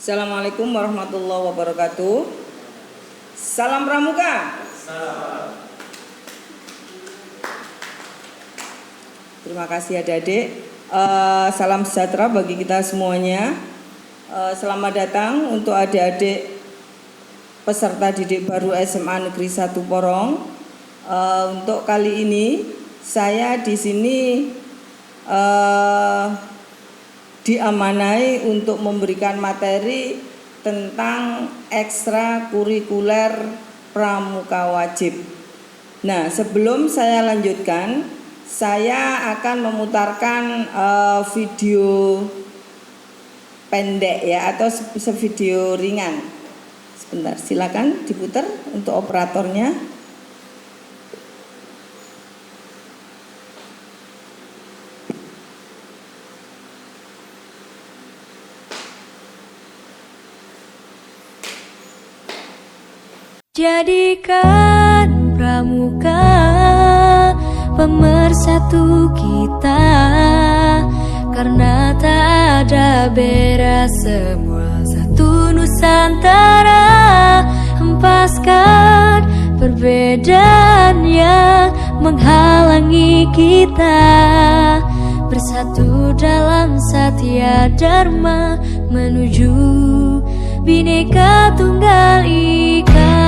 Assalamualaikum warahmatullahi wabarakatuh. Salam Pramuka. Terima kasih adik-adik. Salam sejahtera bagi kita semuanya. Selamat datang untuk adik-adik peserta didik baru SMA Negeri 1 Porong. Untuk kali ini saya di sini diamanai untuk memberikan materi tentang ekstrakurikuler pramuka wajib. Nah, sebelum saya lanjutkan, saya akan memutarkan video pendek ya, atau video ringan. Sebentar, silakan diputar untuk operatornya. Jadikan pramuka pemersatu kita, karena tak ada beda, semua satu Nusantara. Hempaskan perbedaan yang menghalangi kita, bersatu dalam satya dharma menuju Bhinneka Tunggal Ika.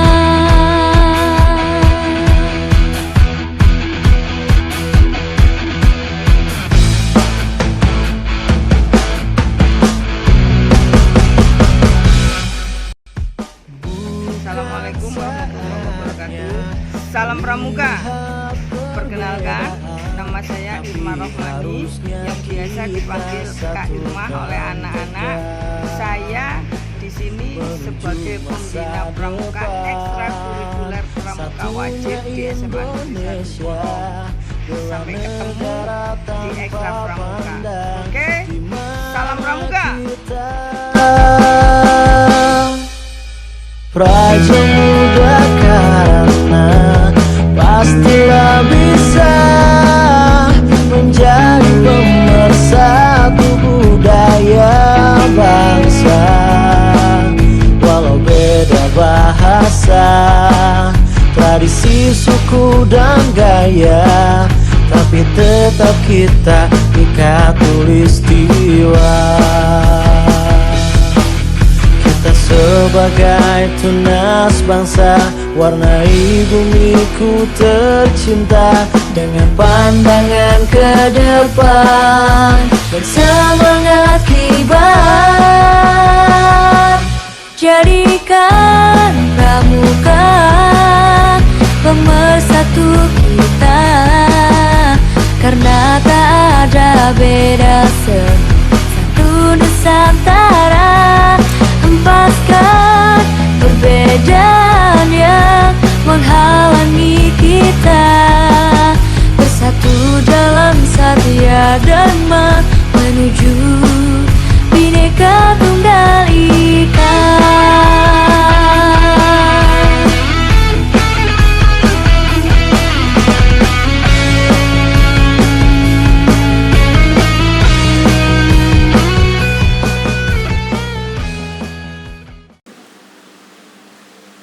Assalamualaikum warahmatullahi wabarakatuh. Salam Pramuka. Perkenalkan, nama saya Irma Rohmani, yang biasa dipanggil Kak Irma oleh anak-anak. Saya di sini sebagai pembina pramuka ekstrakurikuler pramuka wajib di SMA Negeri 1 Porong. Sampai ketemu di Ekstra Pramuka. Oke, salam Pramuka. Praja muda karena pastilah bisa menjadi pemersatu budaya bangsa. Walau beda bahasa, tradisi, suku dan gaya, tapi tetap kita Ika Tulistiwa. Sebagai tunas bangsa, warnai bumiku tercinta dengan pandangan ke depan dan semangat kibar. Jadikan pramuka pemersatu kita, karena tak ada beda, satu Nusantara. Hempaskan perbedaan yang menghalangi kita, bersatu dalam satya dharma menuju Bhinneka Tunggal Ika.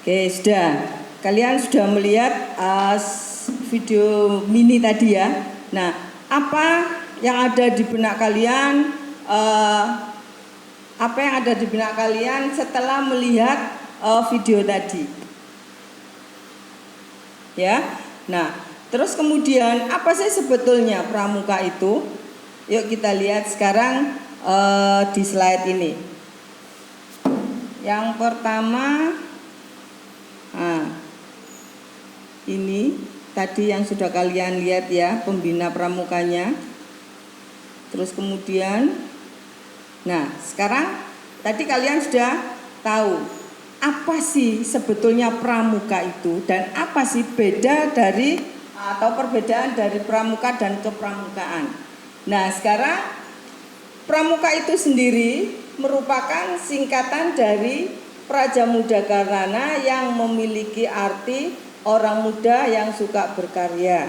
Oke, sudah. Kalian sudah melihat video mini tadi ya. Nah, apa yang ada di benak kalian? Apa yang ada di benak kalian setelah melihat video tadi? Ya. Nah, terus kemudian apa sih sebetulnya pramuka itu? Yuk kita lihat sekarang di slide ini. Yang pertama, nah, ini tadi yang sudah kalian lihat ya, pembina pramukanya. Terus kemudian, nah sekarang tadi kalian sudah tahu apa sih sebetulnya pramuka itu, dan apa sih beda dari atau perbedaan dari pramuka dan kepramukaan. Nah sekarang pramuka itu sendiri merupakan singkatan dari Praja Muda Karana, yang memiliki arti orang muda yang suka berkarya.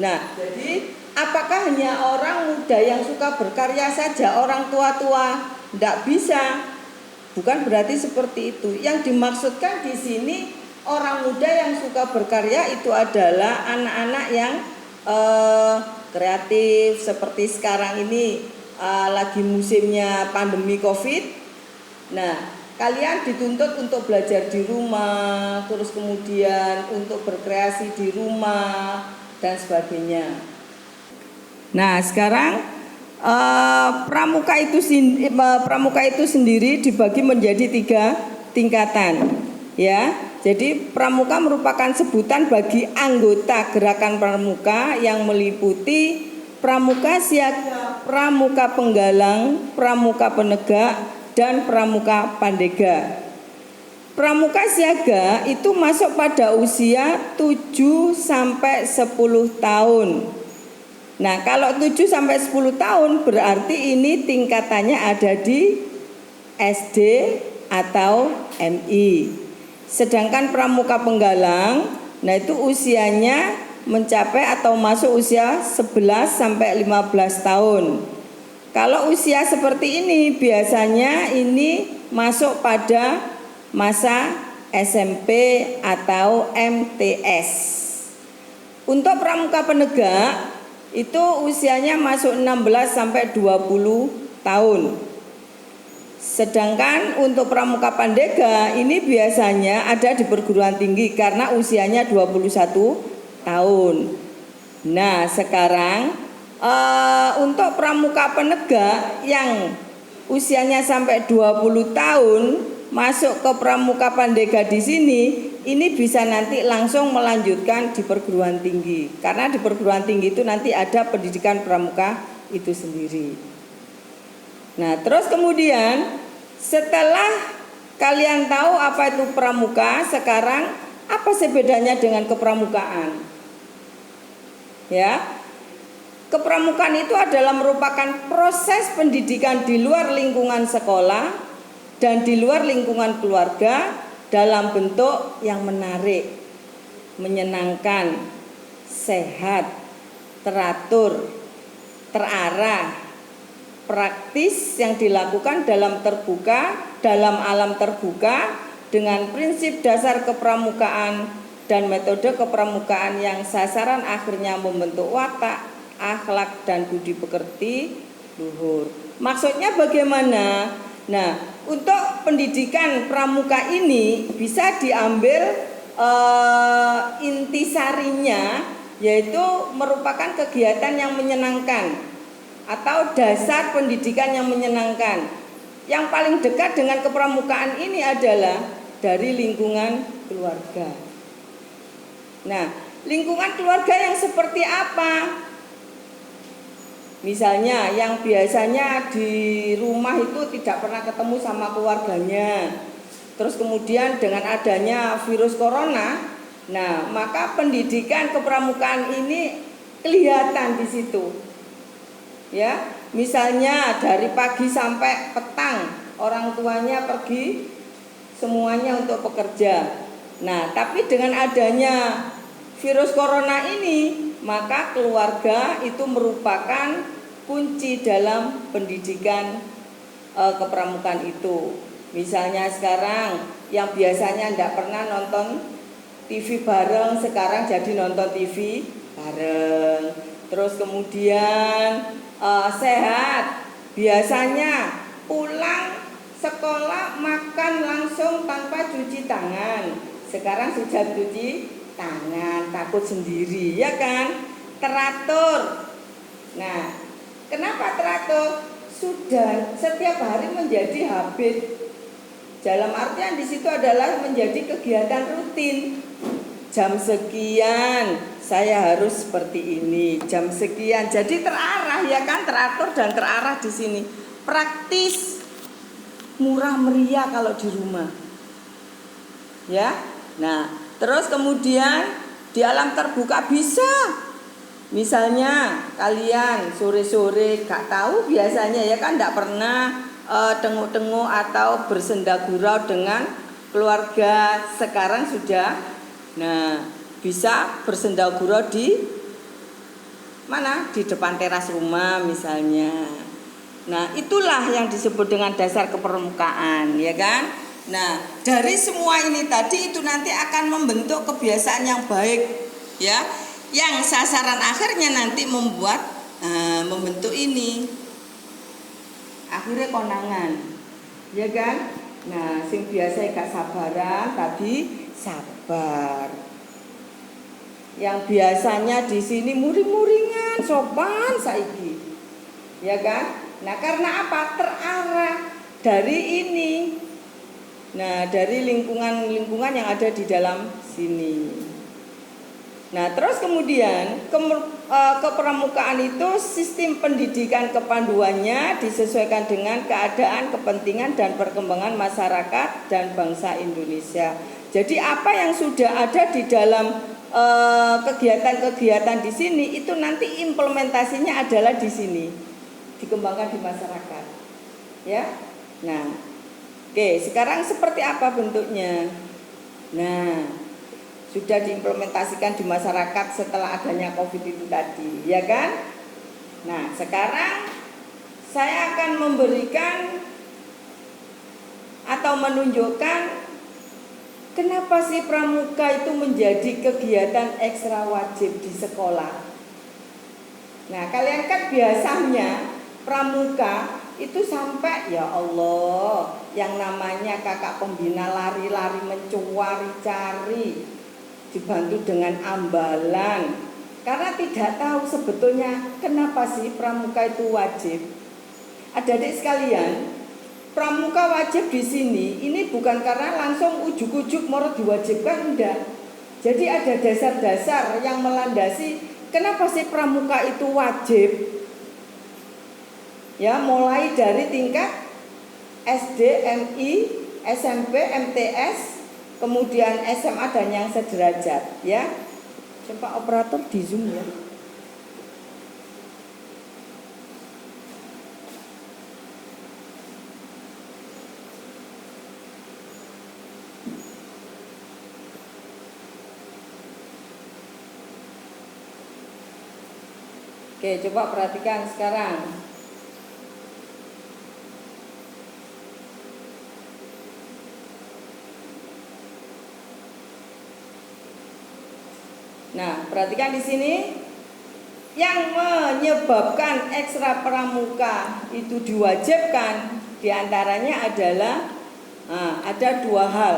Nah, jadi apakah hanya orang muda yang suka berkarya saja, orang tua-tua? Tidak bisa. Bukan berarti seperti itu. Yang dimaksudkan di sini orang muda yang suka berkarya itu adalah anak-anak yang kreatif seperti sekarang ini lagi musimnya pandemi Covid. Nah, kalian dituntut untuk belajar di rumah, terus kemudian untuk berkreasi di rumah dan sebagainya. Nah, sekarang pramuka itu sendiri dibagi menjadi 3 tingkatan, ya. Jadi pramuka merupakan sebutan bagi anggota gerakan pramuka yang meliputi pramuka siaga, pramuka penggalang, pramuka penegak, dan pramuka pandega. Pramuka siaga itu masuk pada usia 7 sampai 10 tahun. Nah, kalau 7 sampai 10 tahun berarti ini tingkatannya ada di SD atau MI. Sedangkan pramuka penggalang, nah itu usianya mencapai atau masuk usia 11 sampai 15 tahun. Kalau usia seperti ini biasanya ini masuk pada masa SMP atau MTS. Untuk pramuka penegak itu usianya masuk 16 sampai 20 tahun. Sedangkan untuk pramuka pandega ini biasanya ada di perguruan tinggi karena usianya 21 tahun. Nah, sekarang untuk pramuka penegak yang usianya sampai 20 tahun masuk ke pramuka pandega di sini, ini bisa nanti langsung melanjutkan di perguruan tinggi. Karena di perguruan tinggi itu nanti ada pendidikan pramuka itu sendiri. Nah, terus kemudian setelah kalian tahu apa itu pramuka, sekarang apa sih bedanya dengan kepramukaan? Ya. Kepramukaan itu adalah merupakan proses pendidikan di luar lingkungan sekolah dan di luar lingkungan keluarga dalam bentuk yang menarik, menyenangkan, sehat, teratur, terarah, praktis yang dilakukan dalam alam terbuka dengan prinsip dasar kepramukaan dan metode kepramukaan yang sasaran akhirnya membentuk watak, akhlak dan budi pekerti luhur. Maksudnya bagaimana? Nah, untuk pendidikan pramuka ini bisa diambil intisarinya, yaitu merupakan kegiatan yang menyenangkan atau dasar pendidikan yang menyenangkan. Yang paling dekat dengan kepramukaan ini adalah dari lingkungan keluarga. Nah, lingkungan keluarga yang seperti apa? Misalnya yang biasanya di rumah itu tidak pernah ketemu sama keluarganya. Terus kemudian dengan adanya virus corona, nah maka pendidikan kepramukaan ini kelihatan di situ. Ya, misalnya dari pagi sampai petang orang tuanya pergi semuanya untuk bekerja. Nah, tapi dengan adanya virus corona ini, maka keluarga itu merupakan kunci dalam pendidikan kepramukaan itu. Misalnya sekarang yang biasanya tidak pernah nonton TV bareng, sekarang jadi nonton TV bareng. Terus kemudian sehat, biasanya pulang sekolah makan langsung tanpa cuci tangan. Sekarang sudah cuci tangan, takut sendiri, ya kan? Teratur. Nah, kenapa teratur? Sudah setiap hari menjadi habit. Dalam artian di situ adalah menjadi kegiatan rutin. Jam sekian saya harus seperti ini, jam sekian. Jadi terarah, ya kan? Teratur dan terarah di sini. Praktis, murah meriah kalau di rumah. Ya. Nah, terus kemudian di alam terbuka bisa. Misalnya kalian sore-sore gak tahu biasanya ya kan gak pernah tengok-tengok atau bersenda gurau dengan keluarga. Sekarang sudah, nah bisa bersenda gurau di mana? Di depan teras rumah misalnya. Nah, itulah yang disebut dengan dasar kepermukaan, ya kan? Nah, dari semua ini tadi itu nanti akan membentuk kebiasaan yang baik, ya. Yang sasaran akhirnya nanti membentuk ini. Akhirnya konangan, ya kan? Nah, sing biasa gak sabaran tadi sabar. Yang biasanya di sini muring-muringan, sopan saiki, ya kan? Nah, karena apa? Terarah dari ini. Nah, dari lingkungan yang ada di dalam sini. Nah, terus kemudian kepramukaan itu sistem pendidikan kepanduannya disesuaikan dengan keadaan, kepentingan dan perkembangan masyarakat dan bangsa Indonesia. Jadi apa yang sudah ada di dalam kegiatan-kegiatan di sini itu nanti implementasinya adalah di sini, dikembangkan di masyarakat, ya. Nah, oke, sekarang seperti apa bentuknya? Nah, sudah diimplementasikan di masyarakat setelah adanya COVID itu tadi, ya kan? Nah, sekarang saya akan memberikan atau menunjukkan kenapa sih pramuka itu menjadi kegiatan ekstra wajib di sekolah. Nah, kalian kan biasanya pramuka itu sampai, ya Allah, yang namanya kakak pembina lari-lari mencari, dibantu dengan ambalan, karena tidak tahu sebetulnya kenapa sih pramuka itu wajib. Adik-adik sekalian, pramuka wajib di sini ini bukan karena langsung ujuk-ujuk mau diwajibkan, enggak. Jadi ada dasar-dasar yang melandasi kenapa sih pramuka itu wajib. Ya, mulai dari tingkat SD, MI, SMP, MTS, kemudian SMA dan yang sederajat, ya. Coba operator di Zoom ya. Oke, coba perhatikan sekarang. Nah, perhatikan di sini yang menyebabkan ekstra pramuka itu diwajibkan diantaranya adalah ada dua hal.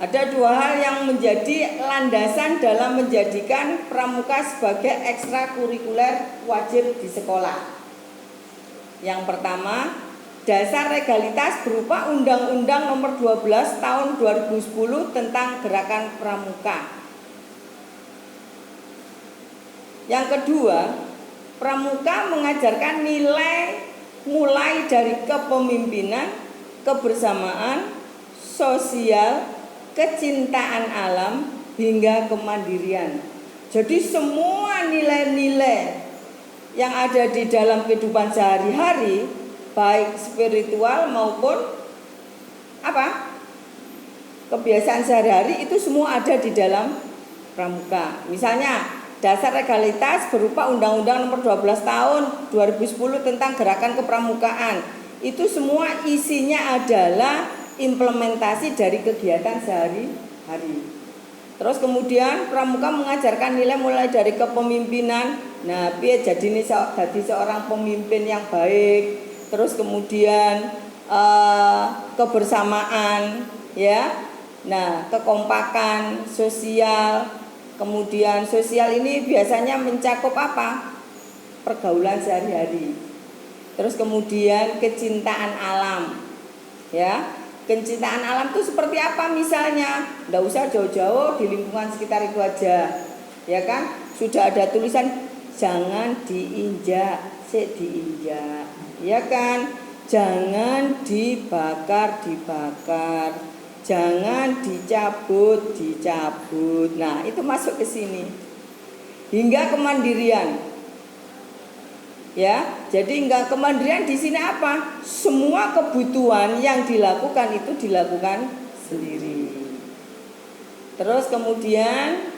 Ada dua hal yang menjadi landasan dalam menjadikan pramuka sebagai ekstrakurikuler wajib di sekolah. Yang pertama, dasar legalitas berupa Undang-Undang Nomor 12 Tahun 2010 tentang Gerakan Pramuka. Yang kedua, pramuka mengajarkan nilai mulai dari kepemimpinan, kebersamaan, sosial, kecintaan alam hingga kemandirian. Jadi semua nilai-nilai yang ada di dalam kehidupan sehari-hari, baik spiritual maupun kebiasaan sehari-hari, itu semua ada di dalam pramuka. Misalnya dasar legalitas berupa Undang-Undang Nomor 12 Tahun 2010 tentang Gerakan Kepramukaan. Itu semua isinya adalah implementasi dari kegiatan sehari-hari. Terus kemudian pramuka mengajarkan nilai mulai dari kepemimpinan. Nah, piye jadi seorang pemimpin yang baik. Terus kemudian kebersamaan, ya. Nah, kekompakan sosial. Kemudian sosial ini biasanya mencakup apa? Pergaulan sehari-hari. Terus kemudian kecintaan alam, ya. Kecintaan alam itu seperti apa misalnya? Nggak usah jauh-jauh, di lingkungan sekitar itu aja, ya kan? Sudah ada tulisan jangan diinjak, diinjak, ya kan? Jangan dibakar, jangan dicabut. Nah, itu masuk ke sini. Hingga kemandirian. Ya, jadi hingga kemandirian di sini apa? Semua kebutuhan yang dilakukan itu dilakukan sendiri. Terus kemudian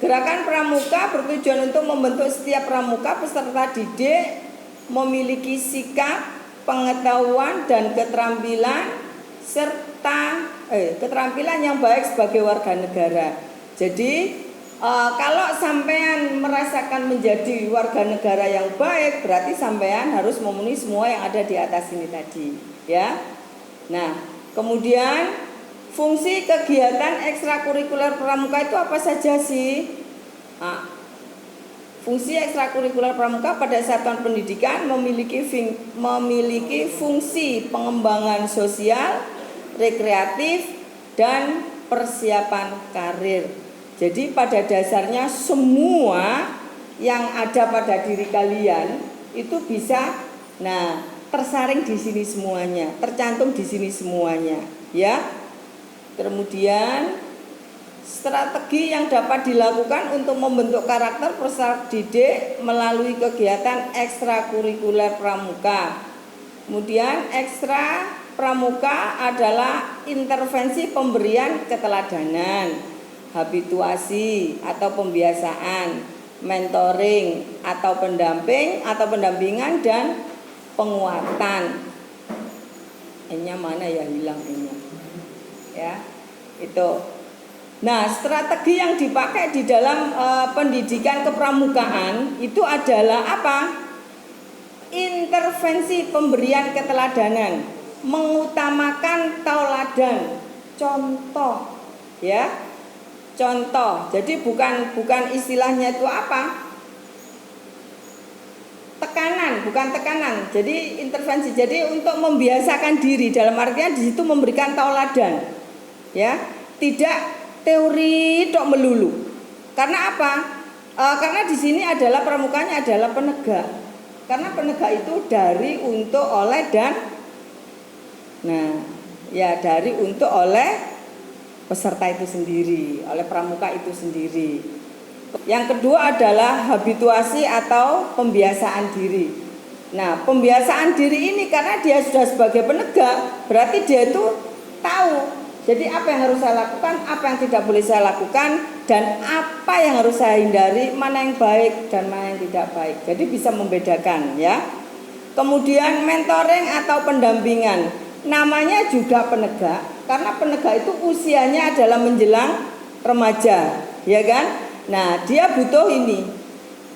Gerakan pramuka bertujuan untuk membentuk setiap pramuka peserta didik memiliki sikap, pengetahuan dan keterampilan serta keterampilan yang baik sebagai warga negara. Jadi kalau sampean merasakan menjadi warga negara yang baik, berarti sampean harus memenuhi semua yang ada di atas ini tadi, ya. Nah, kemudian fungsi kegiatan ekstrakurikuler pramuka itu apa saja sih? Nah, fungsi ekstrakurikuler pramuka pada satuan pendidikan memiliki fungsi pengembangan sosial, rekreatif, dan persiapan karir. Jadi pada dasarnya semua yang ada pada diri kalian itu bisa tersaring di sini semuanya, tercantum di sini semuanya, ya. Kemudian strategi yang dapat dilakukan untuk membentuk karakter peserta didik melalui kegiatan ekstrakurikuler pramuka. Kemudian ekstra pramuka adalah intervensi pemberian keteladanan, habituasi atau pembiasaan, mentoring atau pendampingan dan penguatan. Ini mana ya, hilang ini. Ya, itu. Nah, strategi yang dipakai di dalam pendidikan kepramukaan itu adalah apa? Intervensi pemberian keteladanan, mengutamakan tauladan, contoh, ya. Contoh. Jadi bukan istilahnya itu apa? Tekanan, bukan tekanan. Jadi intervensi. Jadi untuk membiasakan diri, dalam artian di situ memberikan tauladan. Ya, tidak teori tok melulu. Karena apa? Karena di sini adalah pramukanya adalah penegak. Karena penegak itu dari, untuk, oleh, dan dari, untuk, oleh peserta itu sendiri, oleh pramuka itu sendiri. Yang kedua adalah habituasi atau pembiasaan diri. Nah, pembiasaan diri ini karena dia sudah sebagai penegak, berarti dia itu tahu. Jadi apa yang harus saya lakukan, apa yang tidak boleh saya lakukan, dan apa yang harus saya hindari, mana yang baik dan mana yang tidak baik. Jadi bisa membedakan, ya. Kemudian mentoring atau pendampingan, namanya juga penegak, karena penegak itu usianya adalah menjelang remaja, ya kan? Nah, dia butuh ini.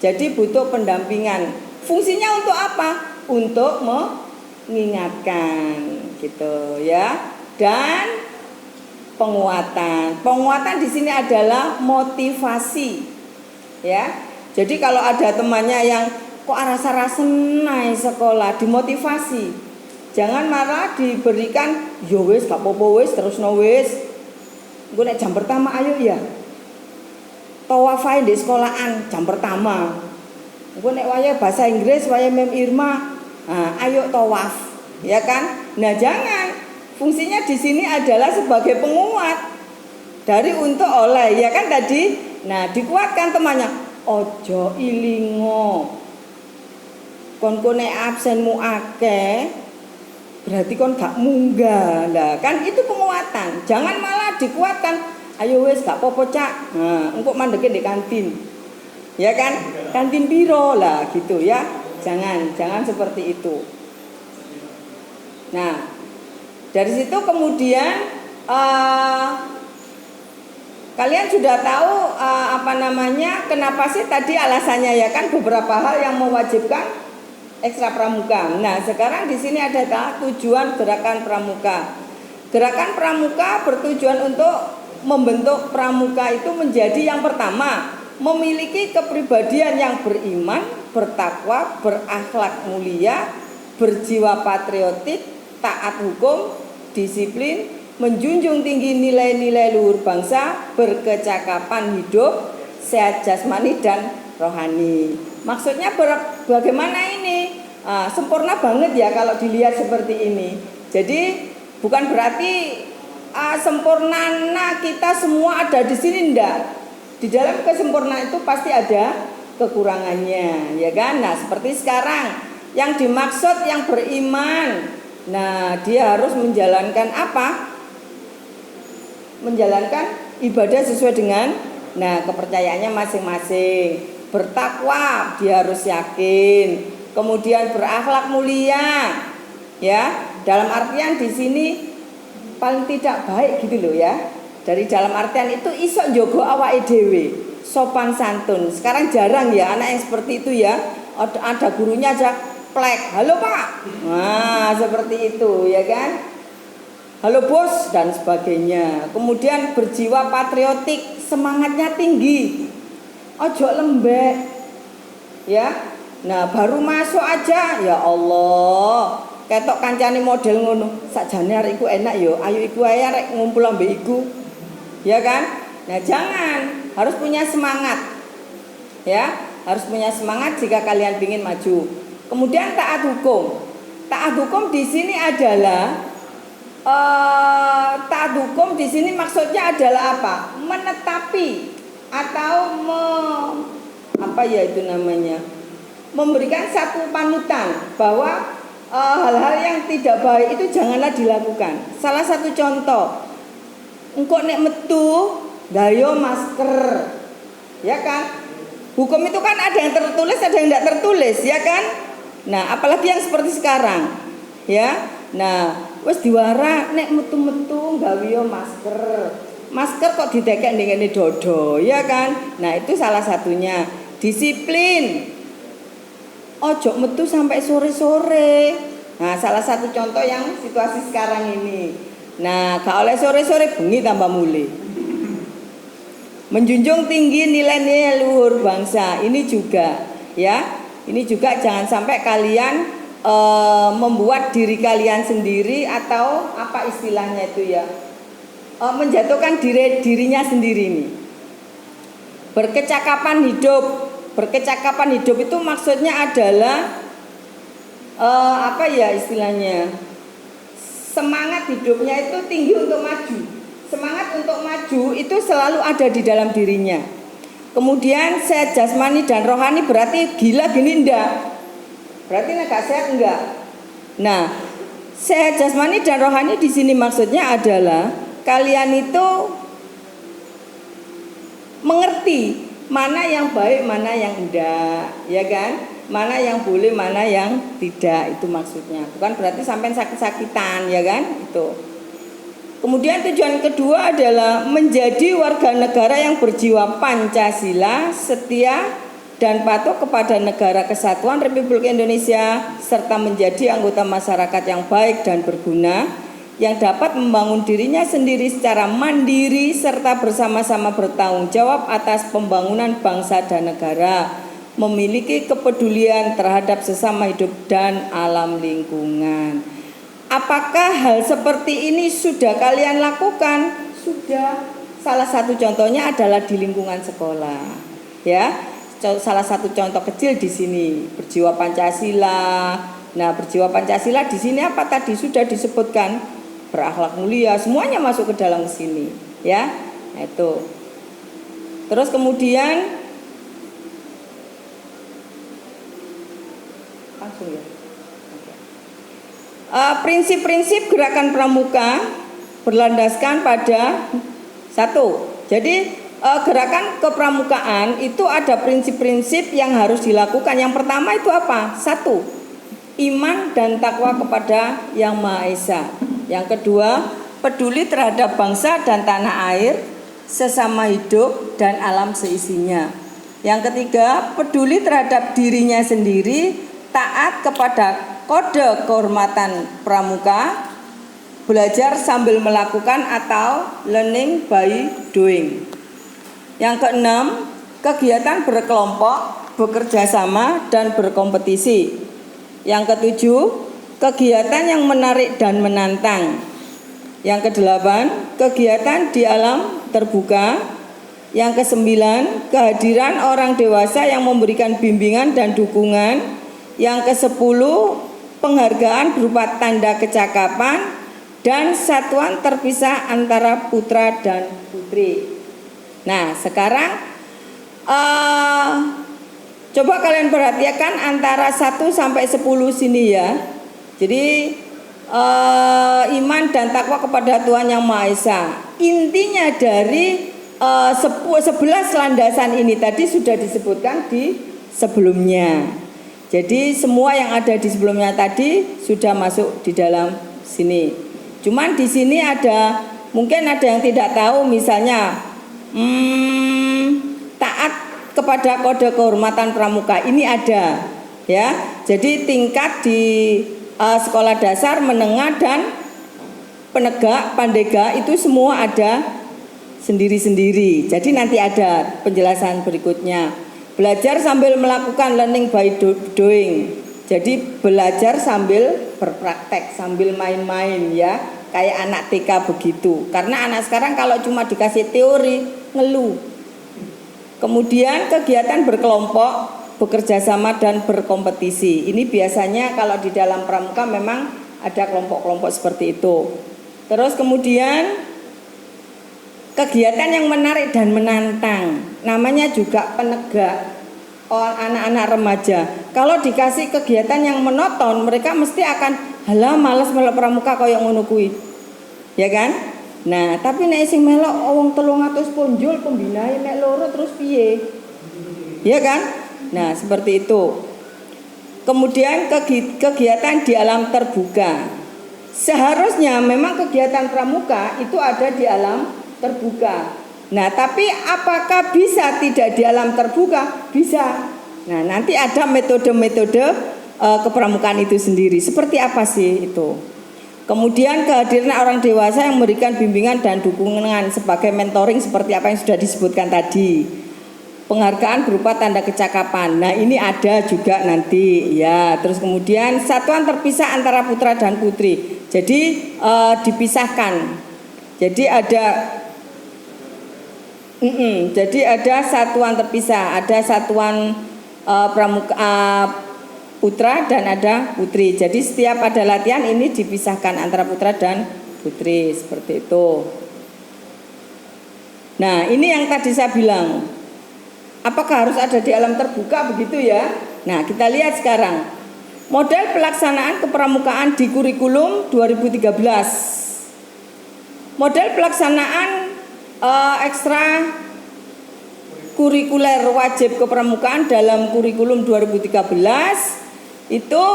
Jadi butuh pendampingan. Fungsinya untuk apa? Untuk mengingatkan, gitu, ya. Dan penguatan di sini adalah motivasi, ya. Jadi kalau ada temannya yang kok rasa-rasa naik sekolah, dimotivasi. Jangan malah diberikan yo wis gak apa-apa wis terus no wis. Engko nek jam pertama ayo ya. Tawafai di sekolahan jam pertama. Engko nek waya bahasa Inggris, waya Mem Irma, ayo tawaf, ya kan? Nah, jangan. Fungsinya di sini adalah sebagai penguat dari, untuk, oleh, ya kan tadi. Nah, dikuatkan temannya. Ojo ilingo. Kon nek absenmu akeh, berarti kon gak munggah. Lah, kan itu penguatan. Jangan malah dikuatkan. Ayo wis gak apa-apa, Cak. Engko mandeke di kantin. Ya kan? Kantin piro lah gitu ya. Jangan seperti itu. Nah, dari situ kemudian kalian sudah tahu kenapa sih tadi alasannya, ya kan, beberapa hal yang mewajibkan ekstra pramuka. Nah, sekarang di sini ada tujuan gerakan pramuka. Gerakan pramuka bertujuan untuk membentuk pramuka itu menjadi yang pertama, memiliki kepribadian yang beriman, bertakwa, berakhlak mulia, berjiwa patriotik, taat hukum, disiplin, menjunjung tinggi nilai-nilai luhur bangsa, berkecakapan hidup, sehat jasmani dan rohani. Maksudnya bagaimana ini? Sempurna banget ya kalau dilihat seperti ini. Jadi bukan berarti sempurna kita semua ada di sini, enggak. Di dalam kesempurnaan itu pasti ada kekurangannya, ya kan? Nah, seperti sekarang yang dimaksud yang beriman. Nah, dia harus menjalankan apa? Menjalankan ibadah sesuai dengan Nah, kepercayaannya masing-masing. Bertakwa dia harus yakin. Kemudian berakhlak mulia. Ya, dalam artian di sini paling tidak baik gitu loh ya. Dari dalam artian itu iso njogo awake dhewe, sopan santun. Sekarang jarang ya anak yang seperti itu ya. Ada gurunya aja plek, halo Pak. Nah, seperti itu ya kan. Halo bos dan sebagainya. Kemudian berjiwa patriotik, semangatnya tinggi. Ojo lembek. Ya. Nah, baru masuk aja ya Allah. Ketok kancane model ngono. Sakjane arek iku enak yo. Ayo iku ae arek ngumpul ambek iku. Ya kan? Nah, jangan, harus punya semangat. Ya, harus punya semangat jika kalian ingin maju. Kemudian taat hukum. Taat hukum di sini adalah taat hukum di sini maksudnya adalah apa? Menetapi atau apa ya itu namanya? Memberikan satu panutan bahwa hal-hal yang tidak baik itu janganlah dilakukan. Salah satu contoh, engkau nek metu gayo masker, ya kan? Hukum itu kan ada yang tertulis, ada yang tidak tertulis, ya kan? Nah, apalagi yang seperti sekarang, ya. Nah, wis diwara nek metu-metu gawe masker. Masker kok didekek ndengene dodo, ya kan? Nah, itu salah satunya. Disiplin. Ojo metu sampai sore-sore. Nah, salah satu contoh yang situasi sekarang ini. Nah, gak oleh sore-sore bengi tambah mule. Menjunjung tinggi nilai-nilai luhur bangsa. Ini juga, ya. Ini juga jangan sampai kalian membuat diri kalian sendiri atau apa istilahnya itu ya, menjatuhkan dirinya sendiri ini. Berkecakapan hidup itu maksudnya adalah apa ya istilahnya, semangat hidupnya itu tinggi untuk maju. Semangat untuk maju itu selalu ada di dalam dirinya. Kemudian sehat jasmani dan rohani berarti gila gini enggak. Berarti gak sehat enggak? Nah, sehat jasmani dan rohani di sini maksudnya adalah kalian itu mengerti mana yang baik, mana yang enggak, ya kan? Mana yang boleh, mana yang tidak, itu maksudnya. Bukan berarti sampai sakit-sakitan, ya kan? Itu. Kemudian tujuan kedua adalah menjadi warga negara yang berjiwa Pancasila, setia dan patuh kepada negara kesatuan Republik Indonesia, serta menjadi anggota masyarakat yang baik dan berguna, yang dapat membangun dirinya sendiri secara mandiri serta bersama-sama bertanggung jawab atas pembangunan bangsa dan negara, memiliki kepedulian terhadap sesama hidup dan alam lingkungan. Apakah hal seperti ini sudah kalian lakukan? Sudah. Salah satu contohnya adalah di lingkungan sekolah. Ya. Salah satu contoh kecil di sini berjiwa Pancasila. Nah, berjiwa Pancasila di sini apa tadi sudah disebutkan, berakhlak mulia, semuanya masuk ke dalam sini, ya. Nah, itu. Terus kemudian langsung ya. Prinsip-prinsip gerakan pramuka berlandaskan pada satu. Jadi gerakan kepramukaan itu ada prinsip-prinsip yang harus dilakukan. Yang pertama itu apa? Satu, iman dan takwa kepada Yang Maha Esa. Yang kedua, peduli terhadap bangsa dan tanah air, sesama hidup dan alam seisinya. Yang ketiga, peduli terhadap dirinya sendiri, taat kepada kode kehormatan pramuka, belajar sambil melakukan atau learning by doing. Yang keenam, kegiatan berkelompok, bekerja sama dan berkompetisi. Yang ketujuh, kegiatan yang menarik dan menantang. Yang kedelapan, kegiatan di alam terbuka. Yang kesembilan, kehadiran orang dewasa yang memberikan bimbingan dan dukungan. Yang kesepuluh, penghargaan berupa tanda kecakapan dan satuan terpisah antara putra dan putri. Nah, sekarang coba kalian perhatikan antara 1 sampai 10 sini ya. Jadi iman dan takwa kepada Tuhan Yang Maha Esa. Intinya dari 11 landasan ini tadi sudah disebutkan di sebelumnya. Jadi semua yang ada di sebelumnya tadi sudah masuk di dalam sini. Cuman di sini mungkin ada yang tidak tahu, misalnya taat kepada kode kehormatan pramuka ini ada, ya. Jadi tingkat di sekolah dasar, menengah dan penegak, pandega itu semua ada sendiri-sendiri. Jadi nanti ada penjelasan berikutnya. Belajar sambil melakukan, learning by doing. Jadi belajar sambil berpraktek, sambil main-main, ya. Kayak anak TK begitu. Karena anak sekarang kalau cuma dikasih teori, ngeluh. Kemudian kegiatan berkelompok, bekerja sama dan berkompetisi. Ini biasanya kalau di dalam pramuka memang ada kelompok-kelompok seperti itu. Terus kemudian kegiatan yang menarik dan menantang, namanya juga penegak anak-anak remaja. Kalau dikasih kegiatan yang monoton, mereka mesti akan halah males melok pramuka kaya ngono kuwi. Ya kan? Nah, tapi nek sing melok wong 300 ponjol pembinae mek loro terus piye? Ya kan? Nah, seperti itu. Kemudian kegiatan di alam terbuka. Seharusnya memang kegiatan pramuka itu ada di alam terbuka. Nah, tapi apakah bisa tidak di alam terbuka? Bisa. Nah, nanti ada metode-metode kepramukaan itu sendiri. Seperti apa sih itu? Kemudian kehadiran orang dewasa yang memberikan bimbingan dan dukungan sebagai mentoring seperti apa yang sudah disebutkan tadi. Penghargaan berupa tanda kecakapan. Nah, ini ada juga nanti, ya. Terus kemudian satuan terpisah antara putra dan putri. Jadi dipisahkan. Jadi ada satuan terpisah, ada satuan pramuka putra dan ada putri. Jadi setiap ada latihan ini dipisahkan antara putra dan putri, seperti itu. Nah, ini yang tadi saya bilang, apakah harus ada di alam terbuka begitu ya? Nah, kita lihat sekarang model pelaksanaan kepramukaan di kurikulum 2013. Model pelaksanaan ekstra kurikuler wajib kepramukaan dalam kurikulum 2013 itu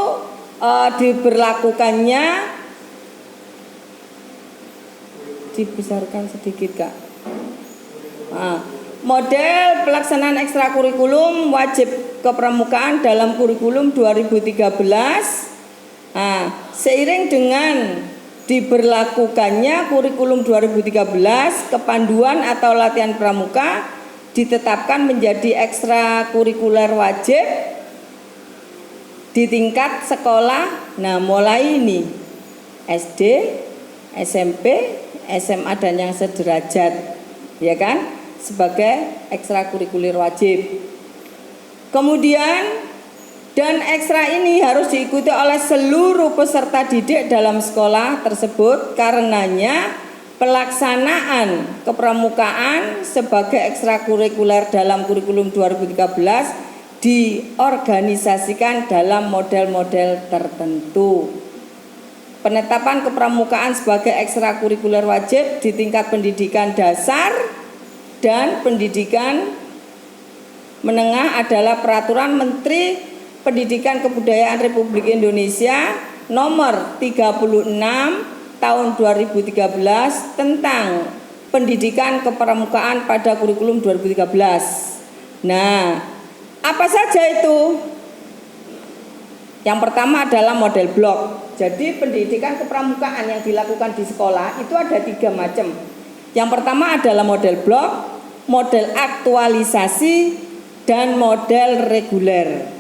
diberlakukannya, dibesarkan sedikit Kak. Model pelaksanaan ekstrakurikulum wajib kepramukaan dalam kurikulum 2013. Seiring dengan diberlakukannya kurikulum 2013, kepanduan atau latihan pramuka ditetapkan menjadi ekstrakurikuler wajib di tingkat sekolah. Nah, mulai ini SD, SMP, SMA dan yang sederajat, ya kan, sebagai ekstrakurikuler wajib. Kemudian dan ekstra ini harus diikuti oleh seluruh peserta didik dalam sekolah tersebut. Karenanya pelaksanaan kepramukaan sebagai ekstrakurikuler dalam kurikulum 2013 diorganisasikan dalam model-model tertentu. Penetapan kepramukaan sebagai ekstrakurikuler wajib di tingkat pendidikan dasar dan pendidikan menengah adalah Peraturan Menteri Pendidikan Kebudayaan Republik Indonesia nomor 36 tahun 2013 tentang pendidikan kepramukaan pada kurikulum 2013. Nah, apa saja itu? Yang pertama adalah model blok. Jadi pendidikan kepramukaan yang dilakukan di sekolah itu ada 3 macam. Yang pertama adalah model blok, model aktualisasi, dan model reguler.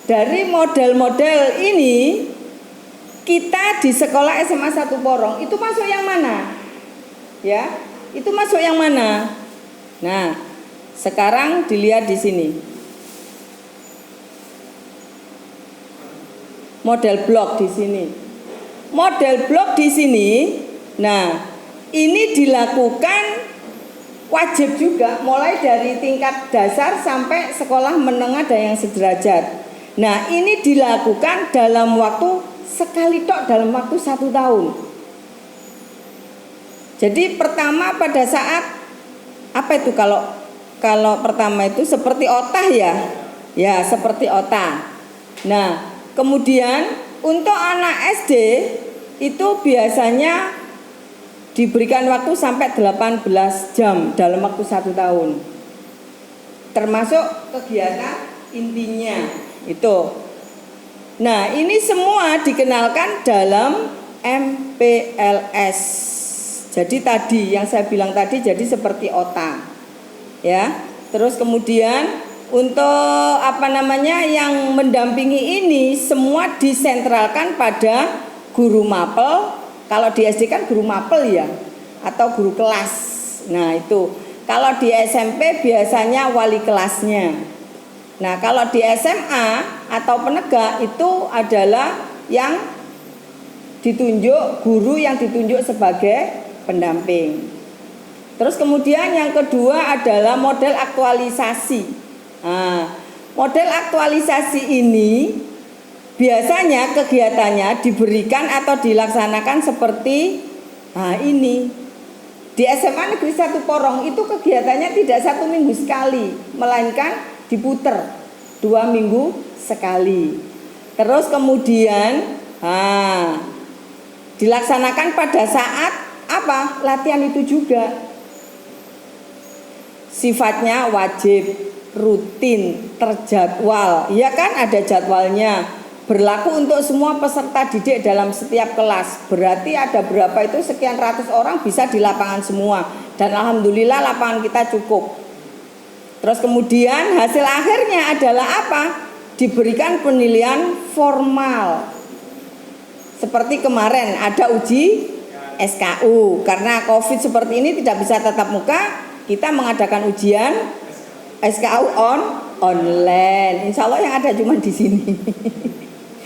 Dari model-model ini kita di sekolah SMA 1 Porong itu masuk yang mana? Ya, itu masuk yang mana? Nah, sekarang dilihat di sini. Model blok di sini. Model blok di sini. Nah, ini dilakukan wajib juga mulai dari tingkat dasar sampai sekolah menengah dan yang sederajat. Nah, ini dilakukan dalam waktu sekali tok, dalam waktu 1 tahun. Jadi pertama pada saat Apa itu kalau pertama itu seperti otah ya? Ya, seperti otah. Nah, kemudian untuk anak SD itu biasanya diberikan waktu sampai 18 jam dalam waktu 1 tahun. Termasuk kegiatan intinya itu. Nah, ini semua dikenalkan dalam MPLS. Jadi tadi yang saya bilang tadi jadi seperti otak. Ya. Terus kemudian untuk yang mendampingi ini semua disentralkan pada guru mapel. Kalau di SD kan guru mapel ya, atau guru kelas. Nah, itu. Kalau di SMP biasanya wali kelasnya. Nah, kalau di SMA atau penegak itu adalah yang ditunjuk, guru yang ditunjuk sebagai pendamping. Terus kemudian yang kedua adalah model aktualisasi. Nah, model aktualisasi ini biasanya kegiatannya diberikan atau dilaksanakan seperti ini. Di SMA Negeri 1 Porong itu kegiatannya tidak 1 minggu sekali, melainkan diputer 2 minggu sekali. Terus kemudian dilaksanakan pada saat apa? Latihan itu juga. Sifatnya wajib, rutin, terjadwal. Ya kan, ada jadwalnya. Berlaku untuk semua peserta didik dalam setiap kelas. Berarti ada berapa itu sekian ratus orang bisa di lapangan semua. Dan alhamdulillah lapangan kita cukup. Terus kemudian hasil akhirnya adalah apa? Diberikan penilaian formal. Seperti kemarin ada uji SKU. Karena COVID seperti ini tidak bisa tatap muka, kita mengadakan ujian SKU online. Insya Allah yang ada cuma di sini.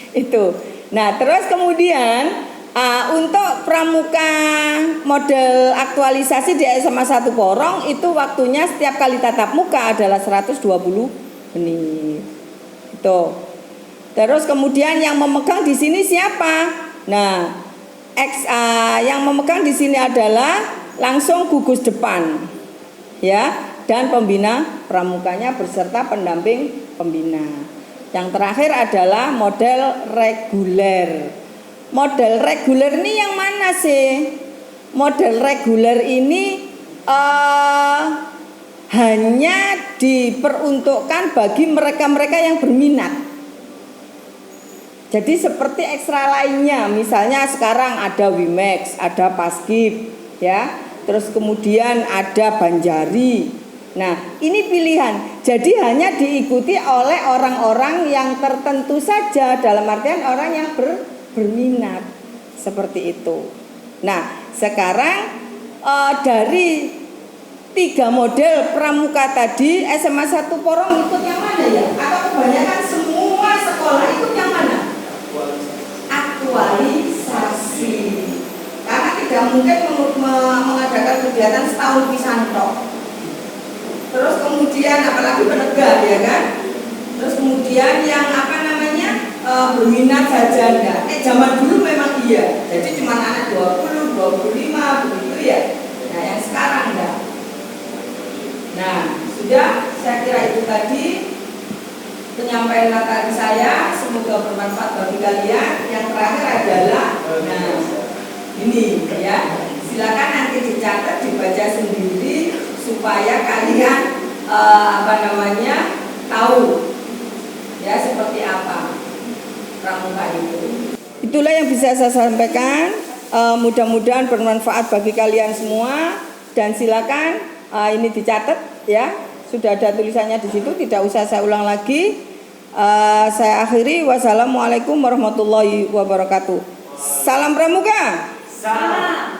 Itu. Nah, terus kemudian untuk pramuka model aktualisasi di SMA 1 Porong itu waktunya setiap kali tatap muka adalah 120 menit. Itu. Terus kemudian yang memegang di sini siapa? Nah, yang memegang di sini adalah langsung gugus depan. Ya, dan pembina pramukanya beserta pendamping pembina. Yang terakhir adalah model reguler. Model reguler ini yang mana sih? Model reguler ini hanya diperuntukkan bagi mereka-mereka yang berminat. Jadi seperti ekstra lainnya, misalnya sekarang ada Wimex, ada Paskib, ya, terus kemudian ada Banjari. Nah, ini pilihan. Jadi hanya diikuti oleh orang-orang yang tertentu saja, dalam artian orang yang berminat seperti itu. Nah, sekarang dari 3 model pramuka tadi SMA 1 Porong ikut yang mana ya? Atau kebanyakan semua sekolah ikut yang mana? Aktualisasi. Karena tidak mungkin mengadakan kegiatan setahun pisan tok. Terus kemudian apalagi penegak ya kan? Terus kemudian yang berminat saja enggak. Zaman dulu memang iya. Jadi cuma anak 20, 25 begitu ya. Nah, yang sekarang enggak. Nah, sudah saya kira itu tadi penyampaian materi saya, semoga bermanfaat bagi kalian. Yang terakhir adalah ini ya. Silakan nanti dicatat, dibaca sendiri supaya kalian tahu ya seperti apa pramuka itu. Itulah yang bisa saya sampaikan. Mudah-mudahan bermanfaat bagi kalian semua dan silakan ini dicatat ya. Sudah ada tulisannya di situ, tidak usah saya ulang lagi. Saya akhiri. Wassalamualaikum warahmatullahi wabarakatuh. Salam pramuka. Salam.